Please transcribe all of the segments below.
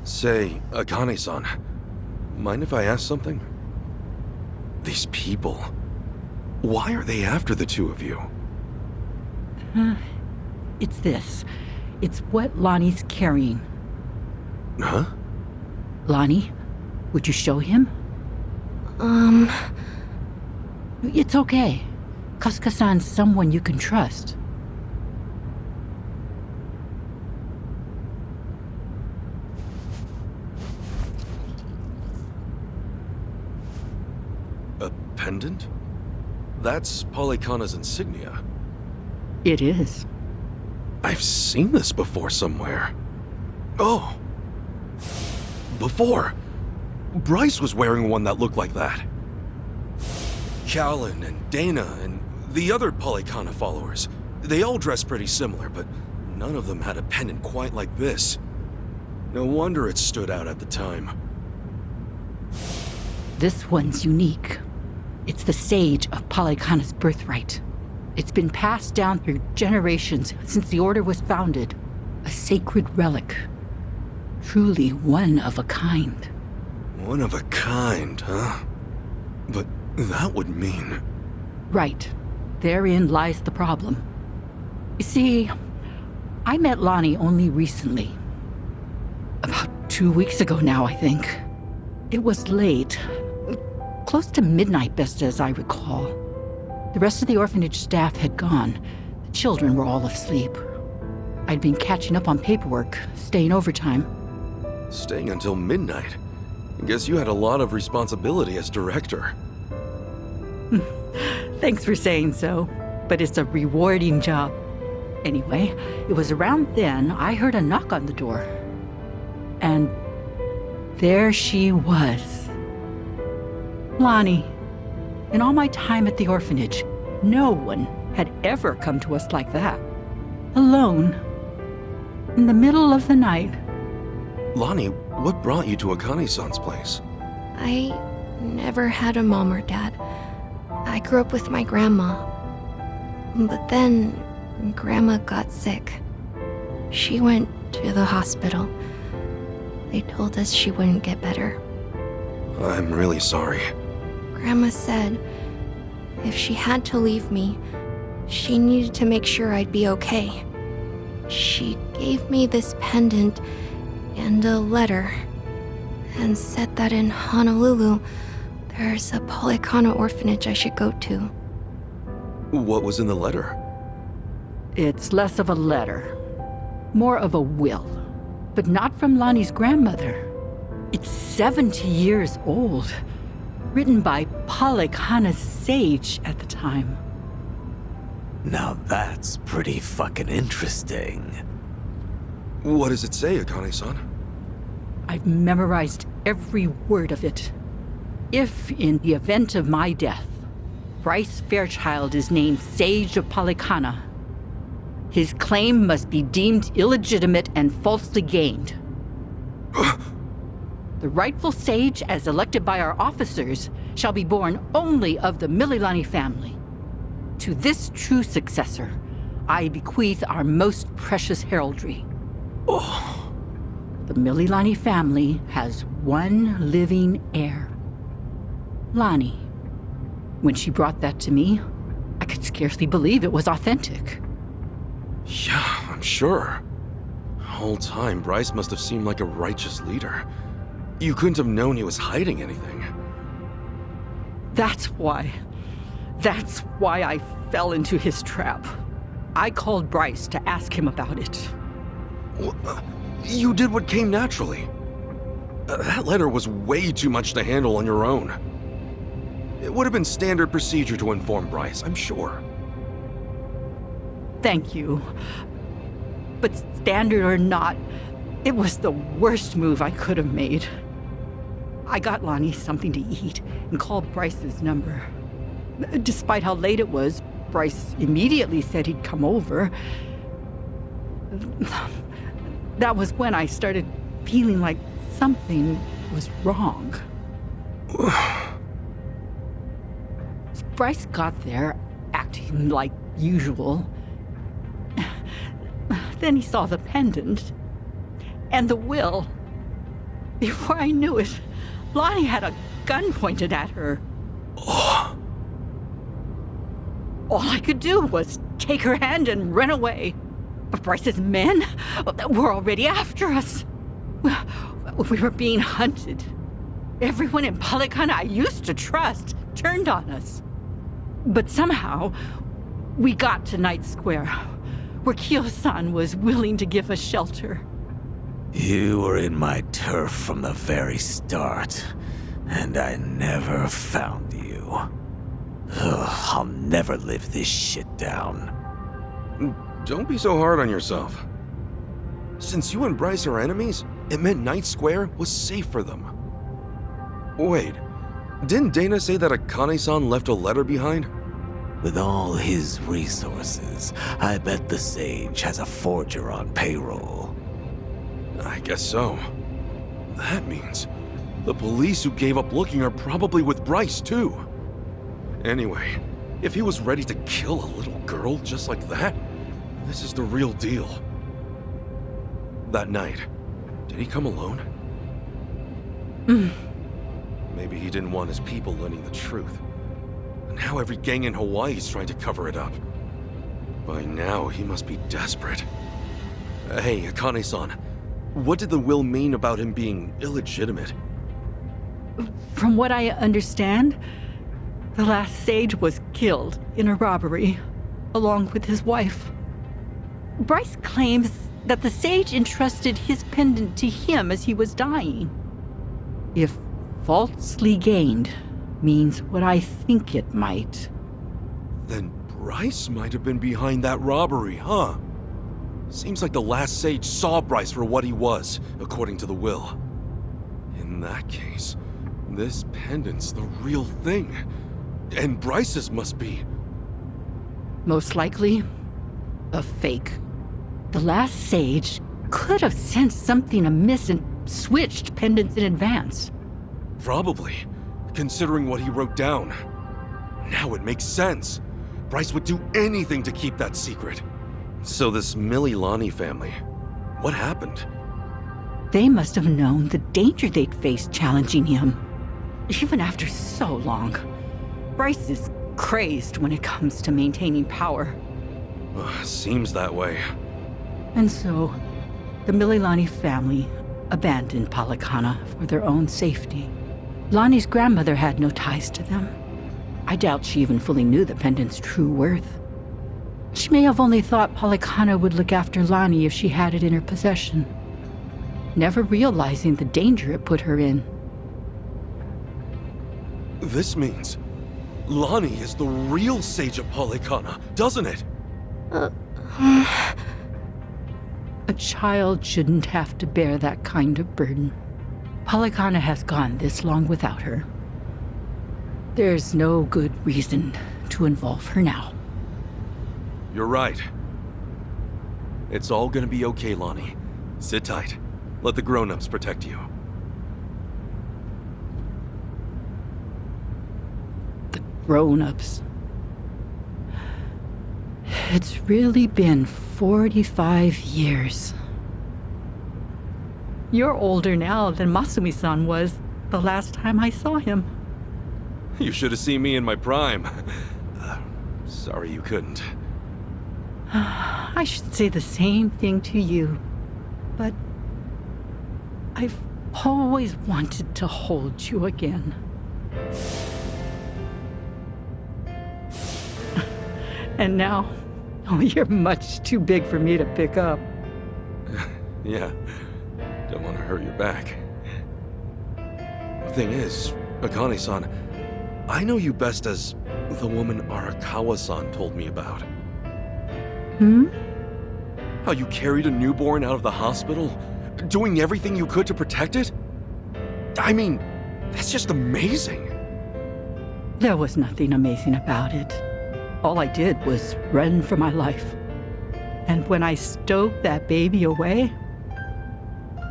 Say, Akane-san, mind if I ask something? These people, why are they after the two of you? It's this. It's what Lonnie's carrying. Huh? Lonnie, would you show him? It's okay. Kasuka-san's someone you can trust. A pendant? That's Polykhana's insignia. It is. I've seen this before somewhere. Oh! Before! Bryce was wearing one that looked like that. Callan and Dana and the other Polykhana followers, they all dressed pretty similar, but none of them had a pendant quite like this. No wonder it stood out at the time. This one's unique. It's the sage of Polykhana's birthright. It's been passed down through generations since the Order was founded. A sacred relic. Truly one of a kind. One of a kind, huh? But that would mean... Right. Therein lies the problem. You see, I met Lonnie only recently. About 2 weeks ago now, I think. It was late. Close to midnight, best as I recall. The rest of the orphanage staff had gone. The children were all asleep. I'd been catching up on paperwork, staying overtime. Staying until midnight? I guess you had a lot of responsibility as director. Thanks for saying so, but it's a rewarding job. Anyway, it was around then I heard a knock on the door. And there she was. Lonnie. In all my time at the orphanage, no one had ever come to us like that. Alone. In the middle of the night. Lonnie, what brought you to Akane-san's place? I never had a mom or dad. I grew up with my grandma. But then, Grandma got sick. She went to the hospital. They told us she wouldn't get better. I'm really sorry. Grandma said if she had to leave me, she needed to make sure I'd be okay. She gave me this pendant and a letter, and said that in Honolulu, there's a Polykhana orphanage I should go to. What was in the letter? It's less of a letter, more of a will, but not from Lonnie's grandmother. It's 70 years old, written by Polykhana's sage at the time. Now that's pretty fucking interesting. What does it say, Akane-san? I've memorized every word of it. If, in the event of my death, Bryce Fairchild is named Sage of Polykhana, his claim must be deemed illegitimate and falsely gained. The rightful sage, as elected by our officers, shall be born only of the Mililani family. To this true successor, I bequeath our most precious heraldry. Oh. The Mililani family has one living heir. Lonnie. When she brought that to me, I could scarcely believe it was authentic. Yeah, I'm sure. The whole time, Bryce must have seemed like a righteous leader. You couldn't have known he was hiding anything. That's why I fell into his trap. I called Bryce to ask him about it. You did what came naturally. That letter was way too much to handle on your own. It would have been standard procedure to inform Bryce, I'm sure. Thank you. But standard or not, it was the worst move I could have made. I got Lonnie something to eat and called Bryce's number. Despite how late it was, Bryce immediately said he'd come over. That was when I started feeling like something was wrong. Bryce got there, acting like usual. Then he saw the pendant and the will. Before I knew it, Lonnie had a gun pointed at her. Oh, All I could do was take her hand and run away. But Bryce's men were already after us. We were being hunted. Everyone in Polycana I used to trust turned on us. But somehow, we got to Night Square, where Kyo-san was willing to give us shelter. You were in my turf from the very start, and I never found you. Ugh, I'll never live this shit down. don't be so hard on yourself. Since you and Bryce are enemies, it meant Night Square was safe for them. Wait, didn't Dana say that Akane-san left a letter behind? With all his resources, I bet the Sage has a forger on payroll. I guess so. That means the police who gave up looking are probably with Bryce, too. Anyway, if he was ready to kill a little girl just like that, this is the real deal. That night, did he come alone? Maybe he didn't want his people learning the truth. Now every gang in Hawaii is trying to cover it up. By now, he must be desperate. Hey, Akane-san, what did the will mean about him being illegitimate? From what I understand, the last Sage was killed in a robbery, along with his wife. Bryce claims that the Sage entrusted his pendant to him as he was dying. If falsely gained means what I think it might. Then Bryce might have been behind that robbery, huh? Seems like the last Sage saw Bryce for what he was, according to the will. In that case, this pendant's the real thing. And Bryce's must be. Most likely, a fake. The last Sage could have sensed something amiss and switched pendants in advance. Probably, considering what he wrote down. Now it makes sense. Bryce would do anything to keep that secret. So this Mililani family, what happened? They must have known the danger they'd face challenging him. Even after so long. Bryce is crazed when it comes to maintaining power. Seems that way. And so, the Mililani family abandoned Polycana for their own safety. Lonnie's grandmother had no ties to them. I doubt she even fully knew the pendant's true worth. She may have only thought Polycana would look after Lonnie if she had it in her possession, never realizing the danger it put her in. This means Lonnie is the real Sage of Polycana, doesn't it? A child shouldn't have to bear that kind of burden. Polycana has gone this long without her. There's no good reason to involve her now. You're right. It's all gonna be okay, Lonnie. Sit tight. Let the grown-ups protect you. The grown-ups. It's really been 45 years. You're older now than Masumi-san was the last time I saw him. You should have seen me in my prime. Sorry you couldn't. I should say the same thing to you, but I've always wanted to hold you again. And now, you're much too big for me to pick up. Yeah, don't want to hurt your back. Thing is, Akane-san, I know you best as the woman Arakawa-san told me about. How you carried a newborn out of the hospital, doing everything you could to protect it? I mean, that's just amazing. There was nothing amazing about it. All I did was run for my life. And when I stowed that baby away,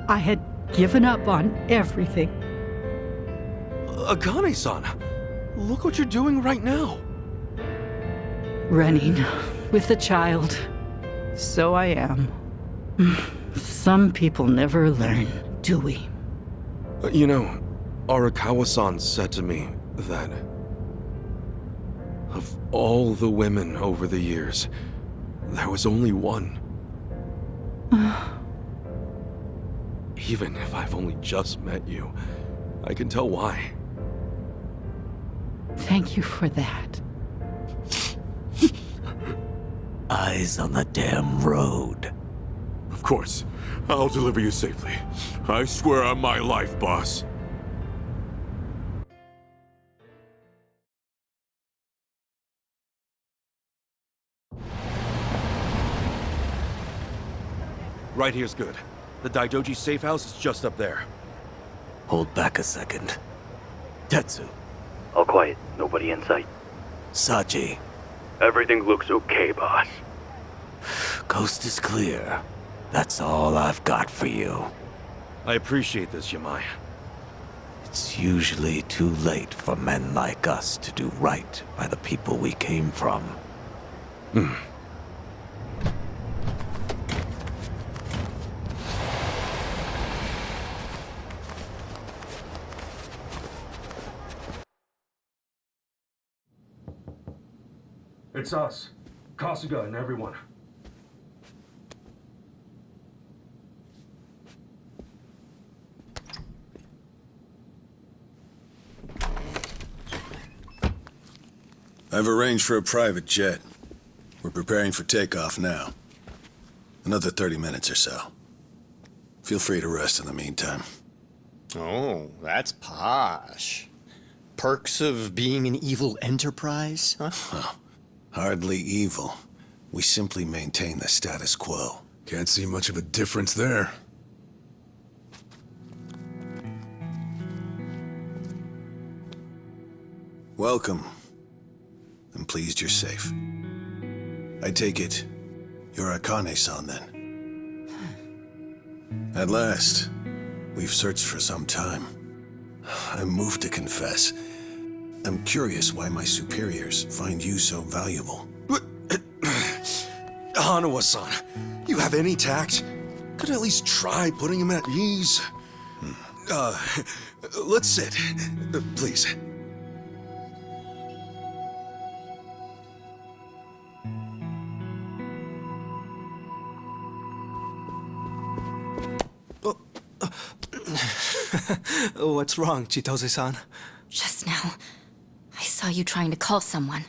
I had given up on everything. Akane-san, look what you're doing right now. Running with a child. So I am. Some people never learn, do we? You know, Arakawa-san said to me that of all the women over the years, there was only one. Even if I've only just met you, I can tell why. Thank you for that. Eyes on the damn road. Of course. I'll deliver you safely. I swear on my life, boss. Right here's good. The Daidoji safe house is just up there. Hold back a second. Tetsu. All quiet. Nobody in sight. Saji. Everything looks okay, boss. Coast is clear. That's all I've got for you. I appreciate this, Yamai. It's usually too late for men like us to do right by the people we came from. It's us. Kasuga and everyone. I've arranged for a private jet. We're preparing for takeoff now. Another 30 minutes or so. Feel free to rest in the meantime. Oh, that's posh. Perks of being an evil enterprise, huh? Hardly evil. We simply maintain the status quo. Can't see much of a difference there. Welcome. I'm pleased you're safe. I take it you're Akane-san then. At last, we've searched for some time. I'm moved to confess. I'm curious why my superiors find you so valuable. Hanawa-san, you have any tact? Could at least try putting him at ease. Let's sit. Please. What's wrong, Chitose-san? Just now, I saw you trying to call someone.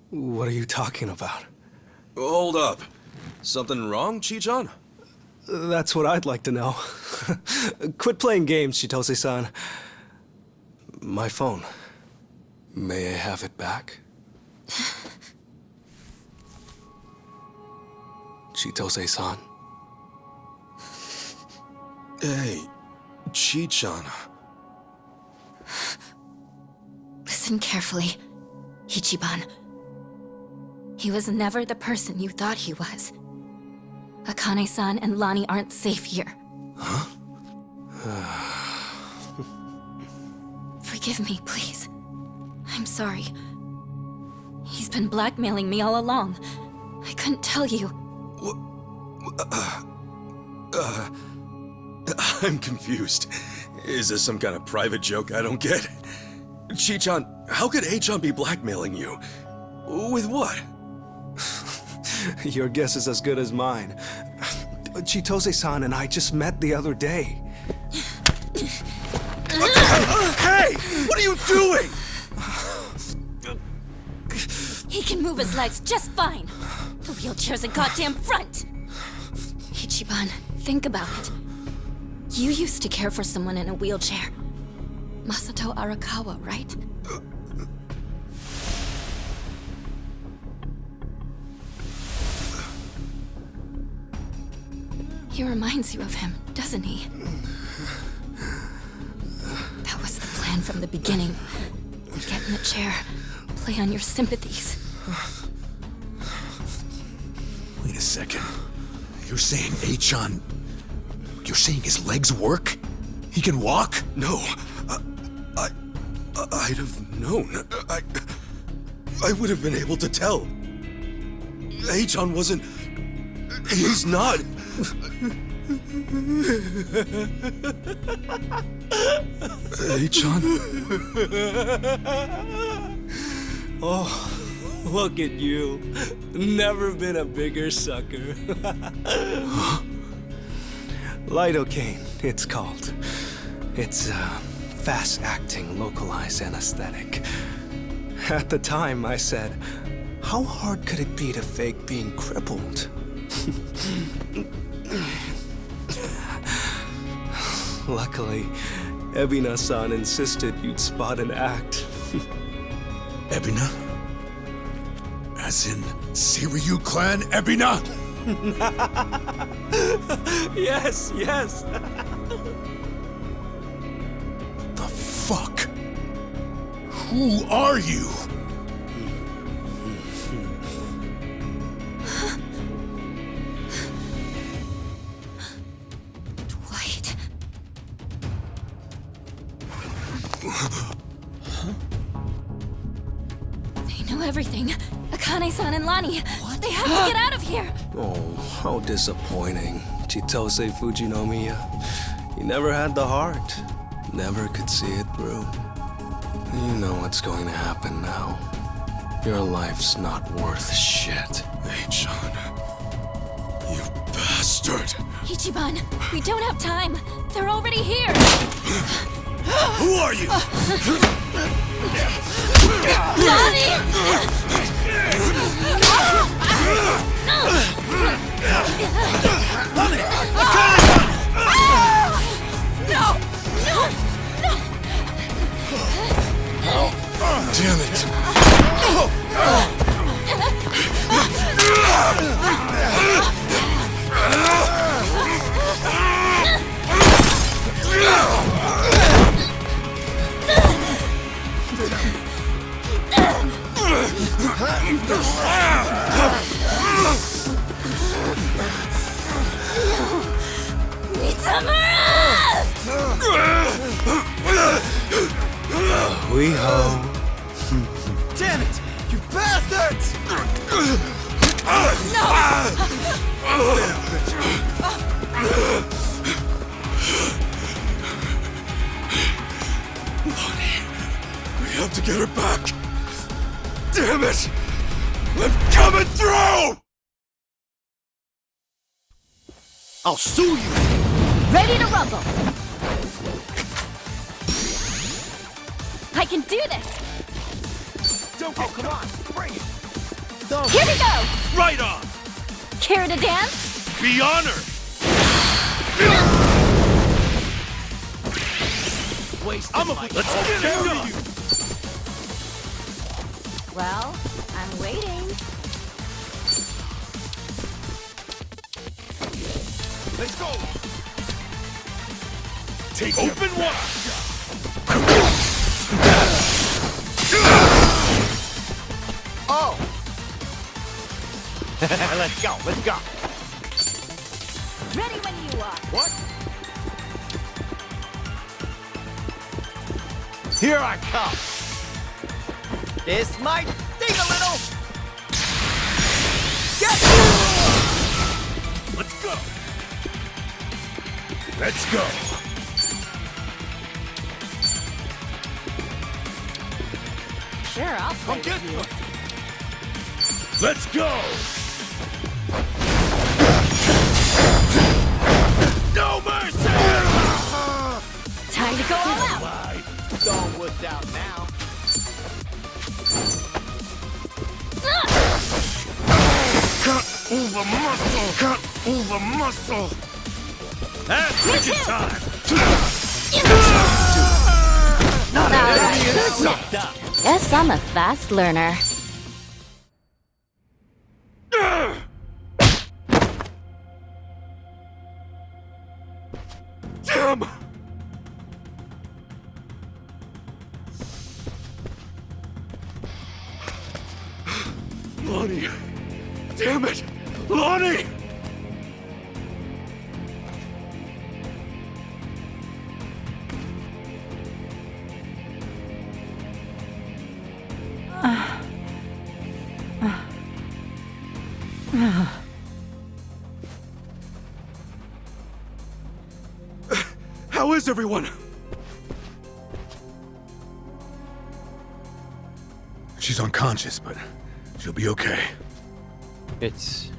What are you talking about? Hold up. Something wrong, Chi-chan? That's what I'd like to know. Quit playing games, Chitose-san. My phone. May I have it back? Chitose-san. Hey, Chi-chan. Listen carefully, Ichiban. He was never the person you thought he was. Akane-san and Lani aren't safe here. Huh? Forgive me, please. I'm sorry. He's been blackmailing me all along. I couldn't tell you. I'm confused. Is this some kind of private joke I don't get? Chi-chan, how could A-chan be blackmailing you? With what? Your guess is as good as mine. Chitose-san and I just met the other day. Hey! What are you doing? He can move his legs just fine. The wheelchair's a goddamn front. Ichiban, think about it. You used to care for someone in a wheelchair. Masato Arakawa, right? He reminds you of him, doesn't he? That was the plan from the beginning. Get in the chair, play on your sympathies. Wait a second. You're saying A-chan... You're saying his legs work? He can walk? No. I'd have known. I would have been able to tell. A-chan wasn't... He's not... Hey, John. Oh, look at you. Never been a bigger sucker. Lidocaine, it's called. It's a fast-acting, localized anesthetic. At the time, I said, how hard could it be to fake being crippled? Luckily, Ebina-san insisted you'd spot an act. Ebina? As in Siryu clan Ebina? Yes, yes. The fuck? Who are you? Dwight. They know everything. Akane-san and Lani. What? They have to get out of here. Oh, how disappointing. Chitose Fujinomiya. He never had the heart. Never could see it through. You know what's going to happen now. Your life's not worth shit. Hey, John. You bastard. Ichiban, we don't have time. They're already here. Who are you? Damn it. We ho. Damn it! You bastards! We have to get her back. Damn it! I'm coming through! I'll sue you! Ready to rumble. I can do this. Don't get come on! Bring it! Here we go. Right on! Care to dance? Be honored! Let's get it done! Well, I'm waiting. Let's go! Take open one! Oh! Let's go, let's go! Ready when you are. What? Here I come! This might sting a little! Get Let's go! Let's go! Sure, I'll play Get with you. Let's go! No mercy! Time to go all out. Don't wuss out now. Cut over muscle! Cut over muscle! That's wicked time! Guess I'm a fast learner. Damn! Lonnie! Damn it! Lonnie! is everyone? She's unconscious, but she'll be okay. It's,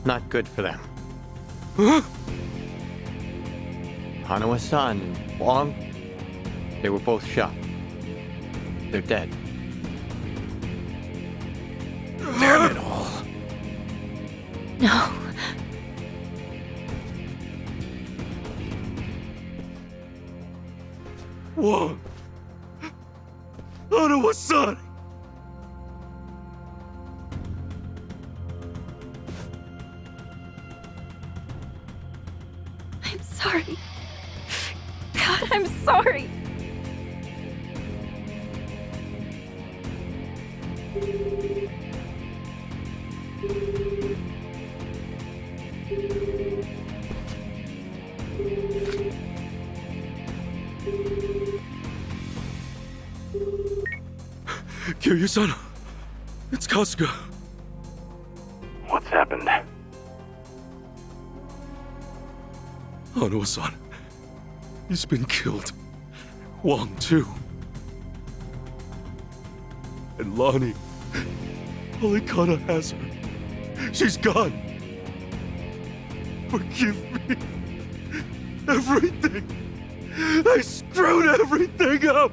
not good for them. Huh? Hanawa-san and Wong, they were both shot. They're dead. Damn it all. No. Whoa! Hanawa-san! I'm sorry. God, I'm sorry. Kiryu-san, it's Kasuga. What's happened? Hanawa-san, he's been killed. Wong, too. And Lonnie, Polikana has her. She's gone. Forgive me. Everything. I screwed everything up.